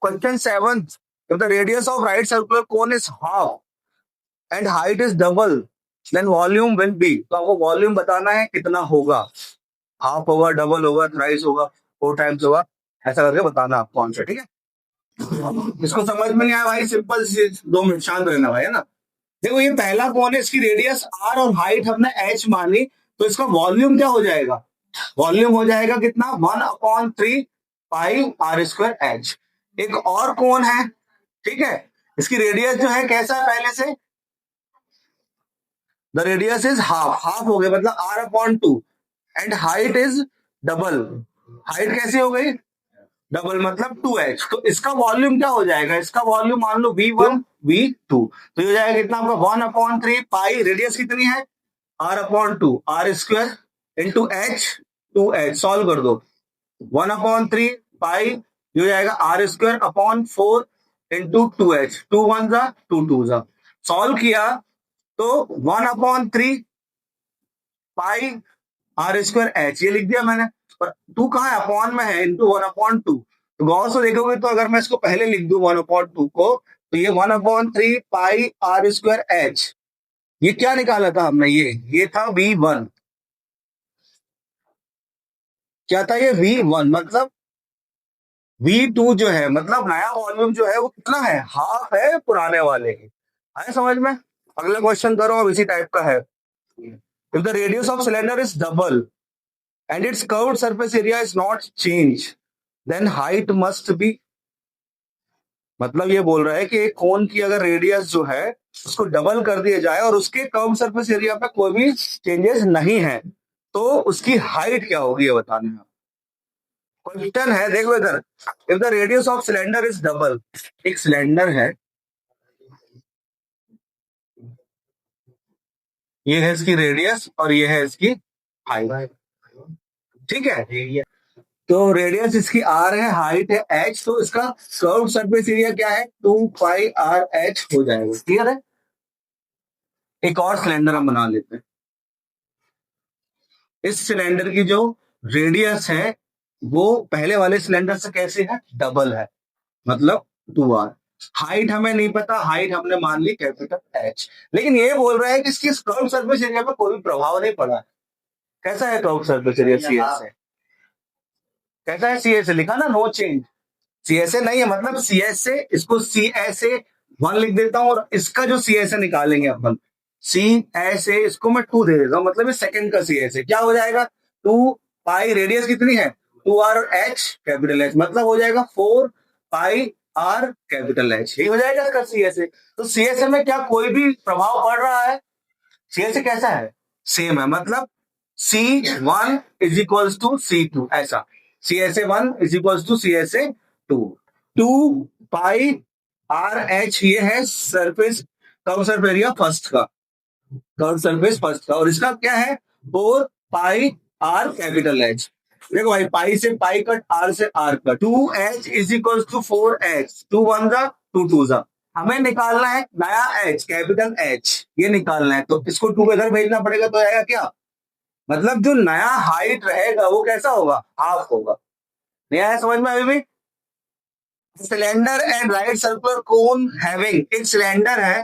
Question 7, if the radius of right circular cone is half and height is double, then volume will be, तो आपको volume बताना है कितना होगा, half होगा, डबल होगा, थ्राइस होगा, 4 टाइम्स होगा, ऐसा करके बताना आपको आंसर, ठीक है। इसको समझ में नहीं आया भाई, सिंपल 2 मिनट शांत रहना भाई, है ना। देखो ये पहला कौन है, इसकी रेडियस आर और हाइट हमने एच मानी, तो इसका वॉल्यूम क्या हो जाएगा, वॉल्यूम हो जाएगा कितना, 1/3 पाई आर स्क्वायर एच। एक और कौन है, ठीक है, इसकी रेडियस जो है कैसा है पहले से, the radius is half, half हो गया मतलब r/2, and height is double, height कैसी हो गई, डबल मतलब 2h, तो इसका वॉल्यूम क्या हो जाएगा, इसका वॉल्यूम मान लो v1 v2, तो ये हो जाएगा कितना आपका 1/3 पाई, रेडियस कितनी है r/2, R square into H, 2h, solve कर दो, 1/3 पाई, ये हो जाएगा are square upon 4 into 2h, 2 1 जा 2 2 जा, सॉल्व किया तो 1/3 पाई आर स्क्वायर एच, ये लिख दिया मैंने, पर 2 कहाँ है, अपॉन में है, इंटू 1/2, तो गौर से देखोगे तो अगर मैं इसको पहले लिख दूं 1/2 को, तो ये 1/3 पाई आर स्क्वायर एच, ये क्या निकाला था हमने, ये था v1, क्या था ये v1, मतलब v2 जो है, मतलब नया वॉल्यूम जो है वो कितना है, हाफ है पुराने वाले की, आए समझ में। अगला क्वेश्चन करो, अब इसी टाइप का है, if the radius of cylinder is double and its curved surface area is not changed, then height must be, मतलब ये बोल रहा है कि एक कोन की अगर रेडियस जो है उसको डबल कर दिया जाए और उसके कर्व सरफेस एरिया पे कोई भी चेंजेस नहीं है, तो उसकी हाइट क्या होगी, ये बताने हैं। क्वेश्चन है, देखो इधर, if the radius of cylinder is double, एक सिलेंडर है, ये है इसकी रेडियस और ये है इसकी हाइट, ठीक है, तो रेडियस इसकी आर है, हाइट है एच, तो इसका कर्व सरफेस एरिया क्या है, 2 पाई आर एच हो जाएगा, क्लियर है। एक और सिलेंडर हम बना लेते हैं, इस सिलेंडर की जो रेडियस है वो पहले वाले सिलेंडर से कैसे है, डबल है, मतलब 2r, हाइट हमें नहीं पता, हाइट हमने मान ली कैपिटल एच, लेकिन ये बोल रहा है कि इसकी कर्व सरफेस एरिया पे कोई भी प्रभाव नहीं पड़ा है। कैसा है कर्व सरफेस एरिया, सीएस से कैसा है, सीएस से लिखा ना, नो चेंज, सीएसए नहीं है, मतलब सीएस से इसको सीएसए 1 लिख देता हूं, और इसका जो सीएसए निकालेंगे अपन, सीएसए इसको मैं 2 दे देता हूं, मतलब ये सेकंड का सीएसए क्या हो जाएगा, 2 पाई, रेडियस कितनी है 2r और एच कैपिटल एच, मतलब हो जाएगा 4 पाई आर कैपिटल एच, यही हो जाएगा इसका सीएसए। तो सीएसए में क्या कोई भी प्रभाव पड़ रहा है, सीएसए कैसा है, सेम है, मतलब C1 is equals to C2, ऐसा CSA1 is equals to CSA2, 2 pi R H, ये है surface curve surface area first का, कर्व सरफेस फर्स्ट का, और इसका क्या है 4 पाई आर कैपिटल एच। देखो भाई, पाई से पाई कट, आर से R cut, 2h is equals to 4h, 2 1 जा 2 2 जा, हमें निकालना है नया h, कैपिटल H, ये निकालना है, तो इसको 2 इधर भेजना पड़ेगा, तो आएगा क्या, मतलब जो नया हाइट रहेगा वो कैसा होगा, हाफ होगा, नहीं आया समझ में अभी भी। Cylinder and right circular cone having, एक सिलेंडर है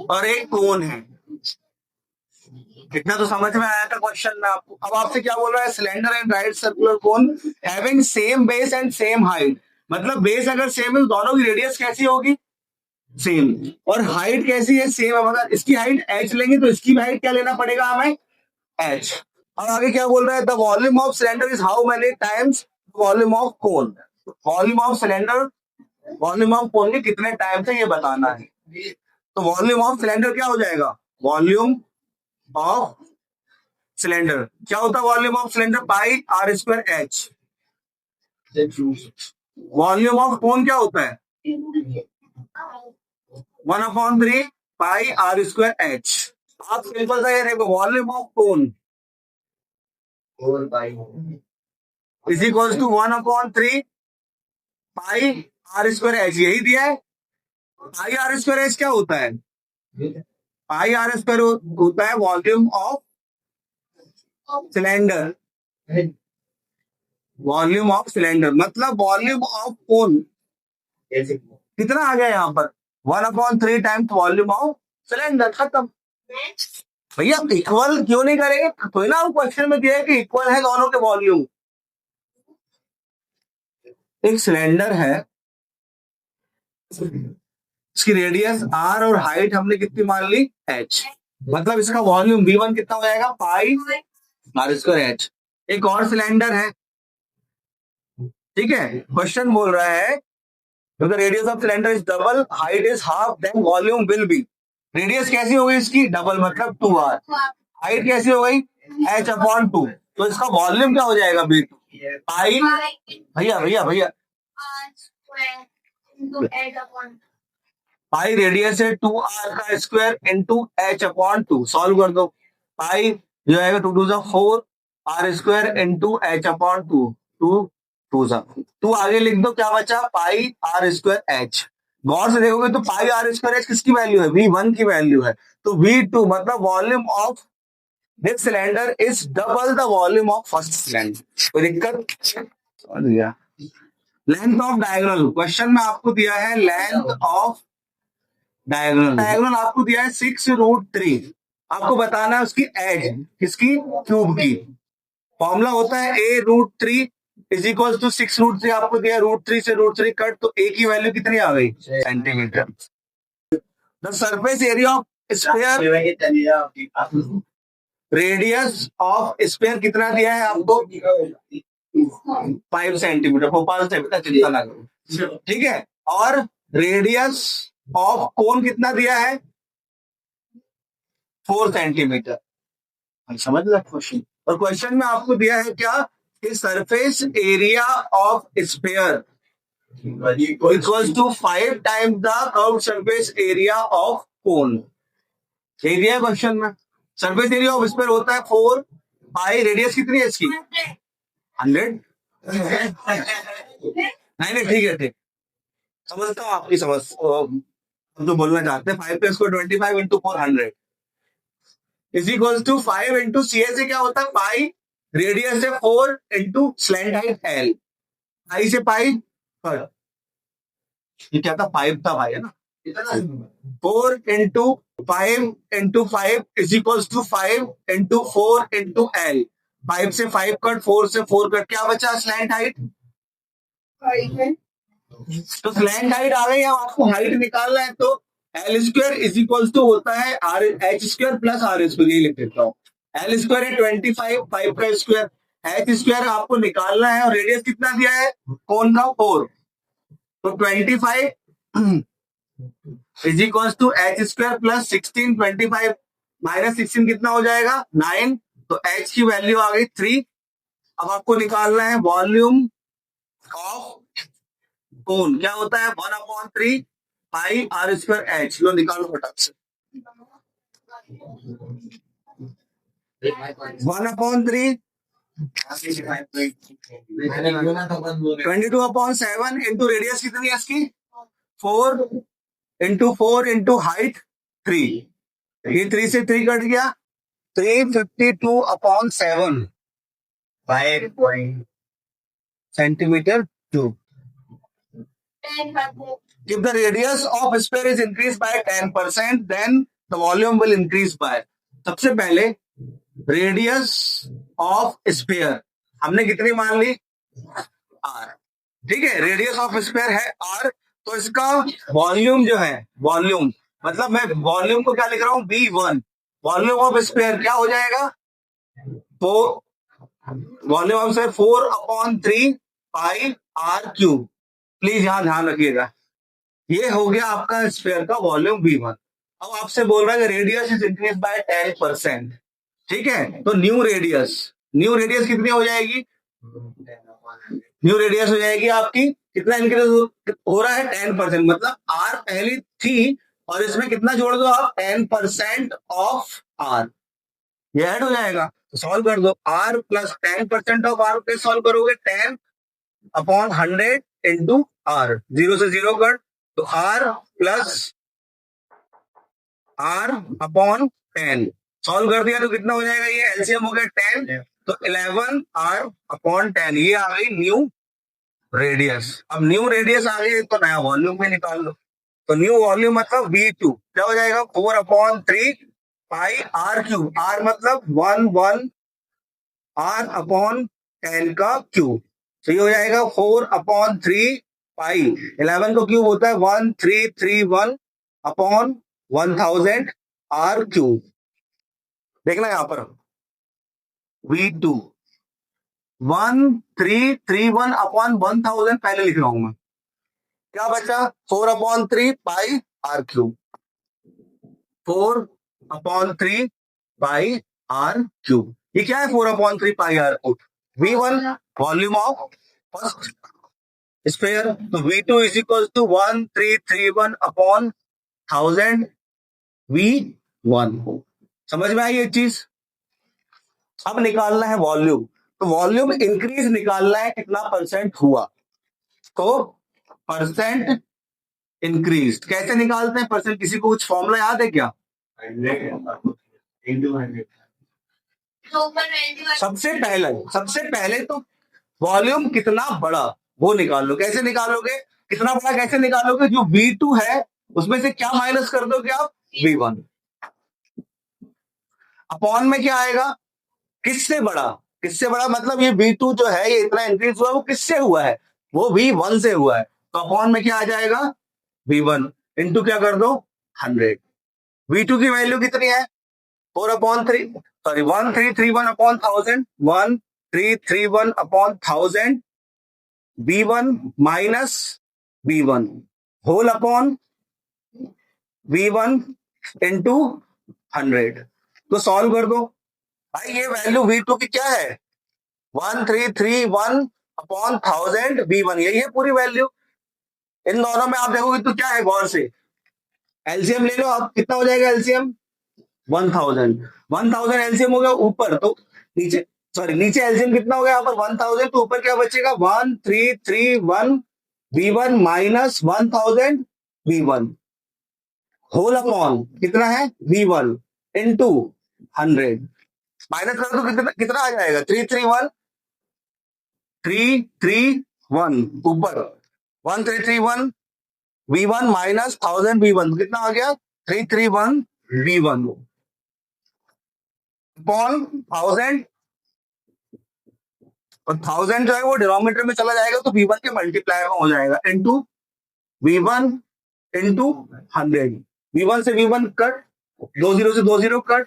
और एक कोन है, इतना तो समझ में आया था क्वेश्चन में आपको। अब आपसे क्या बोल रहा है, cylinder and right circular cone having same base and same height, मतलब बेस अगर सेम है तो दोनों की रेडियस कैसी होगी, सेम, और हाइट कैसी है, सेम है, मतलब इसकी हाइट h लेंगे तो इसकी हाइट क्या लेना पड़ेगा हमें, h। और आगे क्या बोल रहा है, the volume of cylinder is how many times volume of cone, volume of cylinder, volume of कोन के कितने टाइम्स है ये बताना है, तो वॉल्यूम ऑफ सिलेंडर क्या हो जाएगा, वॉल्यूम ऑफ सिलेंडर क्या होता है, volume of cylinder pi R square H, volume of cone क्या होता है 1/3 पाई आर स्क्वायर एच। आप सिंपल सा ये देखो, volume of cone is equal to 1/3 pi R square H, यही दिया है। पाई आर स्क्वायर एच क्या होता है, पाई आर स्क्वायर होता है volume of cylinder volume of cylinder, मतलब वॉल्यूम ऑफ कोन कितना आ गया यहाँ पर, 1/3 टाइम्स वॉल्यूम ऑफ सिलेंडर, खत्म। भैया इक्वल क्यों नहीं करेंगे, तो ना क्वेश्चन में दिया है कि इक्वल है दोनों के वॉल्यूम। एक सिलेंडर है, इसकी रेडियस r और हाइट हमने कितनी मान ली h, मतलब इसका वॉल्यूम V1 कितना हो जाएगा, पाई r स्क्वायर h। एक और सिलेंडर है, ठीक है, क्वेश्चन बोल रहा है the radius of cylinder is double, height is half, then volume will be. Radius कैसी हो गई इसकी, डबल, मतलब 2r। हाइट कैसी हो गई, h/2, तो इसका वॉल्यूम क्या हो जाएगा, V2 पाई, भैया भैया भैया पाई रेडियस है 2r का स्क्वायर इंटू h/2, सॉल्व कर दो। पाई जो आएगा 2 2 4, r स्क्वायर इंटू h/2, 2 2 2 आगे लिख दो, क्या बचा, पाई r स्क्वायर h। गौर से देखोगे तो पाई r स्क्वायर h किसकी वैल्यू है, V1 की वैल्यू है, तो V2 मतलब volume of this cylinder is double the volume of first cylinder. कोई दिक्कत, समझ गया। लेंथ ऑफ डायगोनल, क्वेश्चन में आपको दिया है लेंथ ऑफ डायगोनल, डायगोनल आपको दिया है 6√3, आपको बताना है उसकी एज किसकी, क्यूब की। फॉर्मूला होता है a√3 इज इक्वल टू 6√3, आपको दिया √3 से √3 कट, तो a की वैल्यू कितनी आ गई, centimetre. The surface area of sphere, radius of sphere कितना दिया है आपको, 5 सेंटीमीटर, भोपाल से बेटा चिंता ना करो, ठीक है। और रेडियस ऑफ कोन कितना दिया है, 4 सेंटीमीटर, समझ लो क्वेश्चन। और क्वेश्चन में आपको दिया है क्या, कि surface area of sphere equals to 5 times the curved surface area of cone. ये दिया है क्वेश्चन में, सरफेस एरिया ऑफ स्फीयर होता है 4 पाई, रेडियस कितनी है इसकी, 100। नहीं ठीक है, ठीक, समझता हूँ आपकी समझ, जो बोलना चाहते हैं, 5 प्लस को 25 into 400 is equal to 5 into C से क्या होता है, पाई, रेडियस है 4 into slant height L, pi से पाई कट, ये क्या था, 5 था भाई, है ना, 4 into 5 is equal to 5 into 4 into L, 5 से 5 कट, 4 से 4 कट, क्या बचा, स्लैंट हाइट। तो स्लैंट हाइट आ गई, अब आपको हाइट निकालना है, तो L square is equal to होता है R H square plus R square, ये लिख देता हूँ। एल स्क्वायर है 25, 5 का स्क्वायर, एच स्क्वायर आपको निकालना है, और रेडियस कितना दिया है, कौन का, 4, तो 25 is equal to H square plus 16, 25 minus 16 कितना हो जाएगा, 9, तो एच की वैल्यू आ गई 3। अब आपको निकालना है वॉल्यूम ऑफ कोन, क्या होता है, 1/3 पाई r स्क्वायर h, लो निकालो फटाक से, 1/3 22/7 इंटू रेडियस कितनी है इसकी, 4 इंटू 4 इंटू हाइट 3, ये 3 से 3 कट गया, 352/7 centimetre cube. If the radius of sphere is increased by 10%, then the volume will increase by, सबसे पहले रेडियस ऑफ स्फीयर हमने कितनी मान ली, r, ठीक है, रेडियस ऑफ स्फीयर है r, तो इसका वॉल्यूम जो है, वॉल्यूम मतलब मैं वॉल्यूम को क्या लिख रहा हूं, V1, वॉल्यूम ऑफ स्फीयर क्या हो जाएगा, तो volume of sphere 4/3 pi r cube, please यहां ध्यान रखिएगा, ये हो गया आपका स्फीयर का वॉल्यूम V1। अब आपसे बोल रहा है कि रेडियस इज इंक्रीज बाय 10%, ठीक है, तो न्यू रेडियस कितनी हो जाएगी, न्यू रेडियस हो जाएगी आपकी, कितना इंक्रीज हो रहा है, 10%, मतलब r पहली थी और इसमें कितना जोड़ दो आप, 10% ऑफ r, ये ऐड हो जाएगा, तो सॉल्व कर दो, r प्लस 10% ऑफ r पे सॉल्व करोगे, 10/100 इंटू r, 0 से 0 कर, तो r प्लस r/10 सॉल्व कर दिया तो कितना हो जाएगा, ये एलसीएम हो गया 10, तो 11R/10 ये आ गई न्यू रेडियस। अब न्यू रेडियस आ गई तो नया वॉल्यूम में निकाल लो। तो न्यू वॉल्यूम मतलब V2 क्या हो जाएगा 4/3 πr3। आर मतलब 1/10 का क्यूब। तो ये हो जाएगा 4/3 पाई। 11 को क्यूब होता है 1331/1000 R³ देखना यहां पर V2 1331/1000 पहले लिख रहा हूं मैं। क्या बचा 4/3 πr³। 4/3 πr³। ये क्या है 4/3 πr³ V1 volume of first sphere. तो V2 is equal to 1331/1000 V1। समझ में आई ये चीज। अब निकालना है वॉल्यूम। तो वॉल्यूम इंक्रीज निकालना है कितना परसेंट हुआ। तो परसेंट इंक्रीज कैसे निकालते हैं परसेंट, किसी को कुछ फॉर्मूला याद है क्या। सबसे पहले तो वॉल्यूम कितना बड़ा वो निकाल लो। कैसे निकालोगे, कितना बड़ा कैसे निकालोगे, जो V2 है उसमें से क्या माइनस कर दोगे आप V1। अपॉन में क्या आएगा किससे बड़ा। किससे बड़ा मतलब ये V2 जो है ये इतना इंक्रीज हुआ वो किससे हुआ है, वो V1 से हुआ है। तो अपॉन में क्या आ जाएगा V1 इंटू क्या कर दो 100। V2 की वैल्यू कितनी है 4/3 sorry 1331/1000 1331/1000 V1 minus V1 whole upon V1 into 100। तो सॉल्व कर दो भाई। ये वैल्यू V2 की क्या है 1331/1000 V1 यही है पूरी वैल्यू। इन दोनों में आप देखोगे तो क्या है गौर से एलसीएम ले लो आप। कितना हो जाएगा एलसीएम 1000 एलसीएम हो गया ऊपर तो नीचे सॉरी नीचे एलसीएम कितना हो गया यहाँ पर 1000 तो ऊपर क्या बचेगा 1331 V1 minus 1000 V1 whole upon कितना है V1 इंटू 100 माइनस कर दो कितना आ जाएगा 331 ऊपर 1331 V1 माइनस 1000 V1 कितना आ गया 331 V1 अपॉन 1000 और 1000 जो है वो डिनोमिनेटर में चला जाएगा तो V1 के मल्टीप्लायर में हो जाएगा इंटू V1 इंटू 100। V1 से V1 कट 20 से 20 कट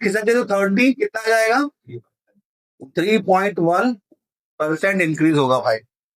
खिसक दे तो 30 कितना आ जाएगा 3.1% इंक्रीज होगा भाई।